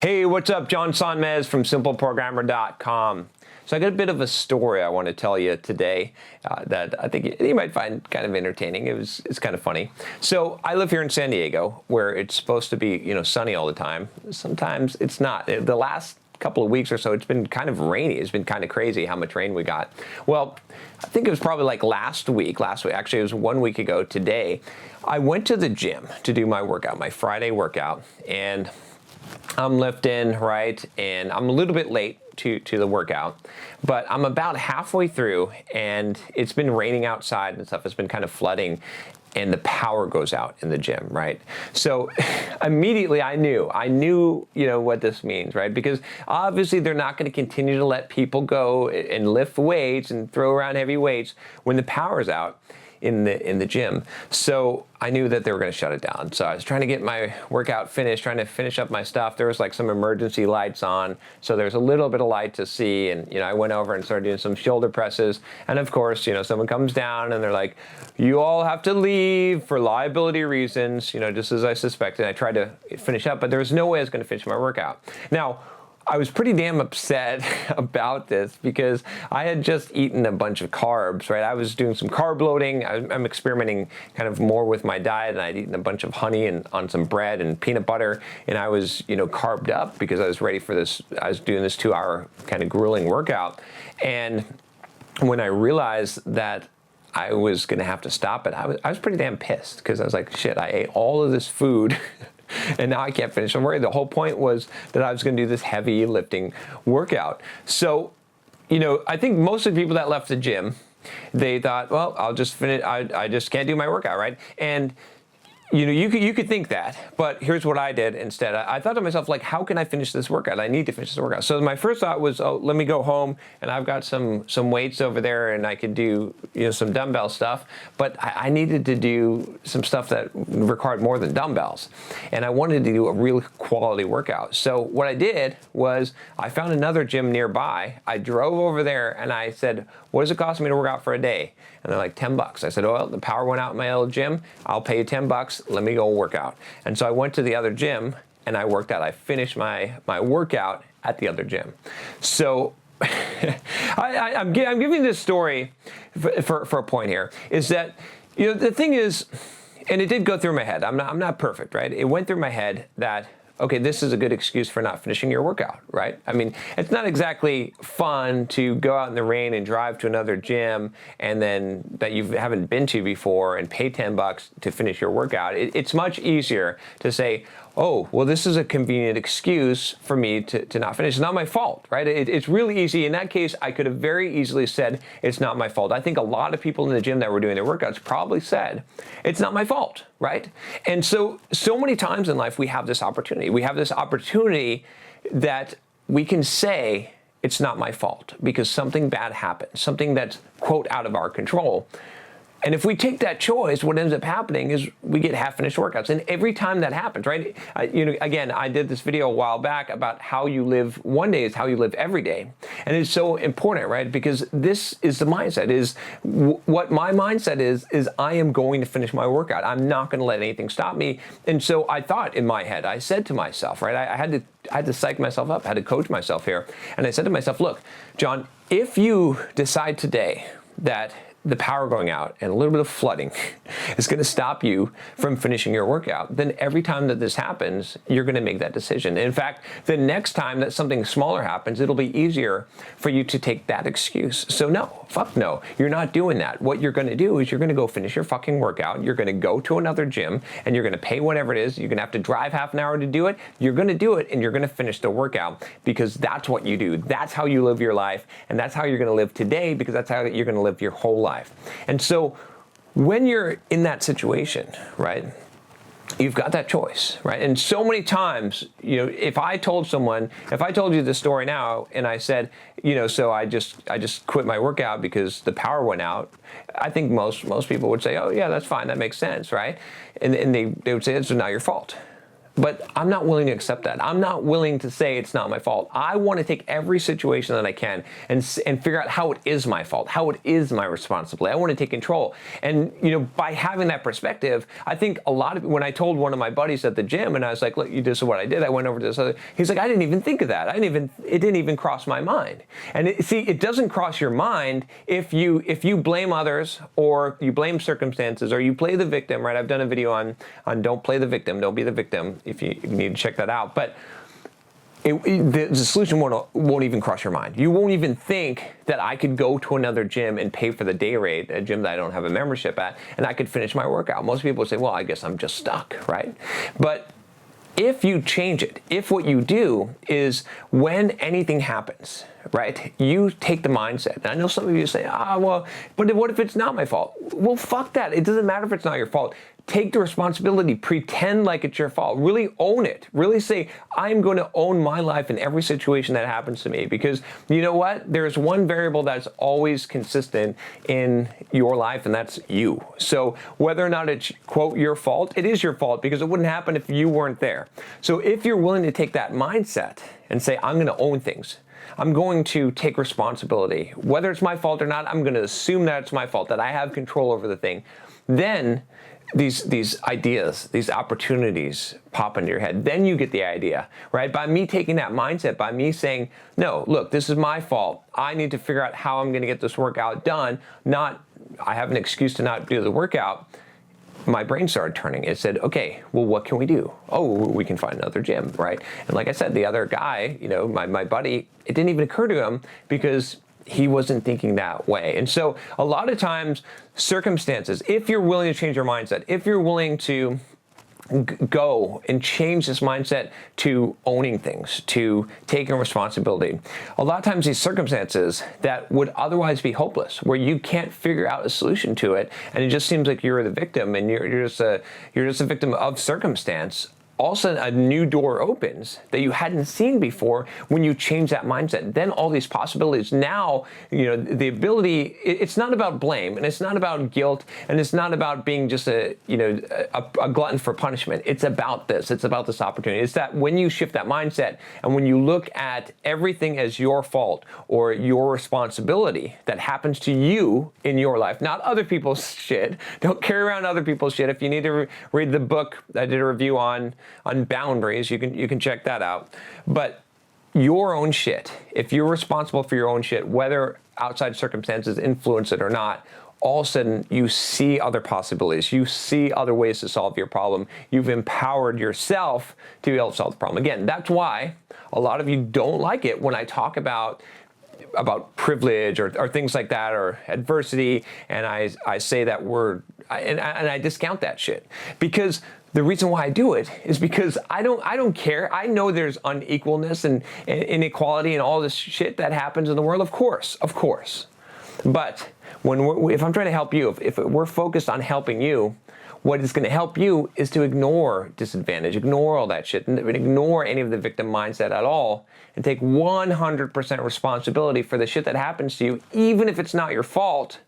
Hey, what's up? John Sonmez from SimpleProgrammer.com. So I got a bit of a story I want to tell you today that I think you might find kind of entertaining. It's kind of funny. So I live here in San Diego, where it's supposed to be sunny all the time. Sometimes it's not. The last couple of weeks or so, it's been kind of rainy. It's been kind of crazy how much rain we got. Well, I think it was probably like last week, actually it was 1 week ago today, I went to the gym to do my workout, my Friday workout, and I'm lifting, right, and I'm a little bit late to the workout, but I'm about halfway through, and it's been raining outside and stuff. It's been kind of flooding, and the power goes out in the gym, right? So immediately I knew, what this means, right? Because obviously they're not going to continue to let people go and lift weights and throw around heavy weights when the power's out in the gym. So I knew that they were going to shut it down. So I was trying to get my workout finished, trying to finish up my stuff. There was like some emergency lights on, so there's a little bit of light to see. And I went over and started doing some shoulder presses. And of course, someone comes down and they're like, "You all have to leave for liability reasons." Just as I suspected. I tried to finish up, but there was no way I was going to finish my workout. Now, I was pretty damn upset about this because I had just eaten a bunch of carbs, right? I was doing some carb loading. I'm experimenting kind of more with my diet, and I'd eaten a bunch of honey and on some bread and peanut butter, and I was, carbed up because I was ready for this. I was doing this 2-hour kind of grueling workout, and when I realized that I was going to have to stop it, I was pretty damn pissed because I was like, shit, I ate all of this food and now I can't finish the workout. The whole point was that I was going to do this heavy lifting workout. So, I think most of the people that left the gym, they thought, well, I'll just finish. I just can't do my workout, right? And you could think that, but here's what I did instead. I thought to myself, like, how can I finish this workout? I need to finish this workout. So my first thought was, oh, let me go home, and I've got some weights over there, and I could do some dumbbell stuff. But I needed to do some stuff that required more than dumbbells, and I wanted to do a real quality workout. So what I did was I found another gym nearby. I drove over there, and I said, what does it cost me to work out for a day? And they're like, $10. I said, well, the power went out in my old gym. I'll pay you $10. Let me go work out. And so I went to the other gym and I worked out. I finished my workout at the other gym. So I'm giving this story for a point here, is that, the thing is, and it did go through my head. I'm not perfect, right? It went through my head that, okay, this is a good excuse for not finishing your workout, right? I mean, it's not exactly fun to go out in the rain and drive to another gym and then that you haven't been to before and pay $10 to finish your workout. It's much easier to say, oh, well, this is a convenient excuse for me to not finish. It's not my fault, right? It's really easy. In that case, I could have very easily said, it's not my fault. I think a lot of people in the gym that were doing their workouts probably said, it's not my fault, right? And so many times in life, we have this opportunity. We have this opportunity that we can say, it's not my fault because something bad happened, something that's, quote, out of our control. And if we take that choice, what ends up happening is we get half-finished workouts. And every time that happens, right? Again, I did this video a while back about how you live one day is how you live every day. And it's so important, right? Because this is the mindset, what my mindset is I am going to finish my workout. I'm not going to let anything stop me. And so I thought in my head, I said to myself, right? I had to psych myself up, I had to coach myself here. And I said to myself, look, John, if you decide today that the power going out and a little bit of flooding is going to stop you from finishing your workout, then every time that this happens, you're going to make that decision. In fact, the next time that something smaller happens, it'll be easier for you to take that excuse. So no, fuck no, you're not doing that. What you're going to do is you're going to go finish your fucking workout. You're going to go to another gym and you're going to pay whatever it is. You're going to have to drive half an hour to do it. You're going to do it and you're going to finish the workout because that's what you do. That's how you live your life, and that's how you're going to live today because that's how you're going to live your whole life. And so when you're in that situation, right, you've got that choice, right? And so many times, if I told you this story now and I said, so I just quit my workout because the power went out, I think most people would say, oh yeah, that's fine, that makes sense, right? And they would say, it's not your fault. But I'm not willing to accept that. I'm not willing to say it's not my fault. I want to take every situation that I can and figure out how it is my fault, how it is my responsibility. I want to take control. And, by having that perspective, I think a lot of, when I told one of my buddies at the gym and I was like, look, this is what I did. I went over to this other, he's like, I didn't even think of that. It didn't even cross my mind. And it doesn't cross your mind if you blame others or you blame circumstances or you play the victim, right? I've done a video on don't play the victim, don't be the victim, if you need to check that out. But the solution won't even cross your mind. You won't even think that I could go to another gym and pay for the day rate, a gym that I don't have a membership at, and I could finish my workout. Most people would say, well, I guess I'm just stuck, right? But if you change it, if what you do is when anything happens, right, you take the mindset. And I know some of you say, well, but what if it's not my fault? Well, fuck that. It doesn't matter if it's not your fault. Take the responsibility. Pretend like it's your fault. Really own it. Really say, I'm going to own my life in every situation that happens to me. Because you know what? There's one variable that's always consistent in your life, and that's you. So whether or not it's, quote, your fault, it is your fault because it wouldn't happen if you weren't there. So if you're willing to take that mindset and say, I'm going to own things, I'm going to take responsibility. Whether it's my fault or not, I'm going to assume that it's my fault, that I have control over the thing. Then these ideas, these opportunities pop into your head. Then you get the idea, right? By me taking that mindset, by me saying, no, look, this is my fault. I need to figure out how I'm going to get this workout done. Not, I have an excuse to not do the workout. My brain started turning. It said, okay, well, what can we do? Oh, we can find another gym, right? And like I said, the other guy, my buddy, it didn't even occur to him because he wasn't thinking that way. And so a lot of times, circumstances, if you're willing to change your mindset, if you're willing to go and change this mindset to owning things, to taking responsibility, a lot of times these circumstances that would otherwise be hopeless, where you can't figure out a solution to it, and it just seems like you're the victim and you're just a victim of circumstance, all of a sudden a new door opens that you hadn't seen before when you change that mindset. Then all these possibilities. Now, the ability, it's not about blame and it's not about guilt and it's not about being just a glutton for punishment. It's about this. It's about this opportunity. It's that when you shift that mindset and when you look at everything as your fault or your responsibility that happens to you in your life, not other people's shit. Don't carry around other people's shit. If you need to read the book I did a review on boundaries, you can check that out. But your own shit, if you're responsible for your own shit, whether outside circumstances influence it or not, all of a sudden you see other possibilities. You see other ways to solve your problem. You've empowered yourself to be able to solve the problem. Again, that's why a lot of you don't like it when I talk about privilege or things like that, or adversity, and I say that word, and I discount that shit. Because the reason why I do it is because I don't care. I know there's unequalness and inequality and all this shit that happens in the world, of course. But if I'm trying to help you, if we're focused on helping you, what is going to help you is to ignore disadvantage, ignore all that shit, and ignore any of the victim mindset at all, and take 100% responsibility for the shit that happens to you, even if it's not your fault,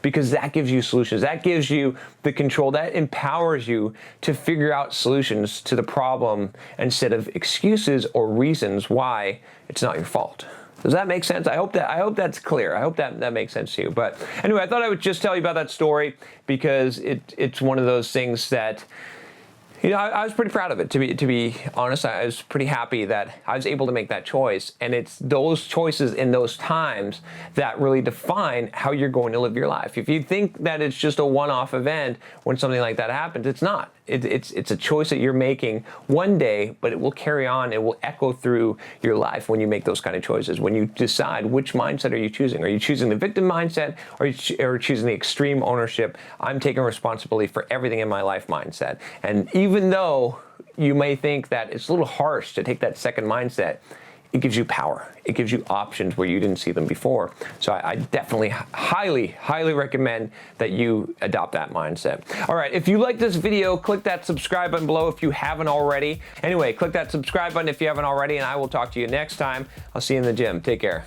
because that gives you solutions. That gives you the control. That empowers you to figure out solutions to the problem instead of excuses or reasons why it's not your fault. Does that make sense? I hope that's clear. I hope that makes sense to you. But anyway, I thought I would just tell you about that story because it's one of those things that, I was pretty proud of it. To be honest, I was pretty happy that I was able to make that choice. And it's those choices in those times that really define how you're going to live your life. If you think that it's just a one-off event when something like that happens, it's not. It's a choice that you're making one day, but it will carry on. It will echo through your life when you make those kind of choices. When you decide which mindset are you choosing? Are you choosing the victim mindset, or are you choosing the extreme ownership, I'm taking responsibility for everything in my life mindset? And even though you may think that it's a little harsh to take that second mindset, it gives you power. It gives you options where you didn't see them before. So I definitely highly recommend that you adopt that mindset. All right, if you like this video, click that subscribe button below if you haven't already. Anyway, click that subscribe button if you haven't already, and I will talk to you next time. I'll see you in the gym. Take care.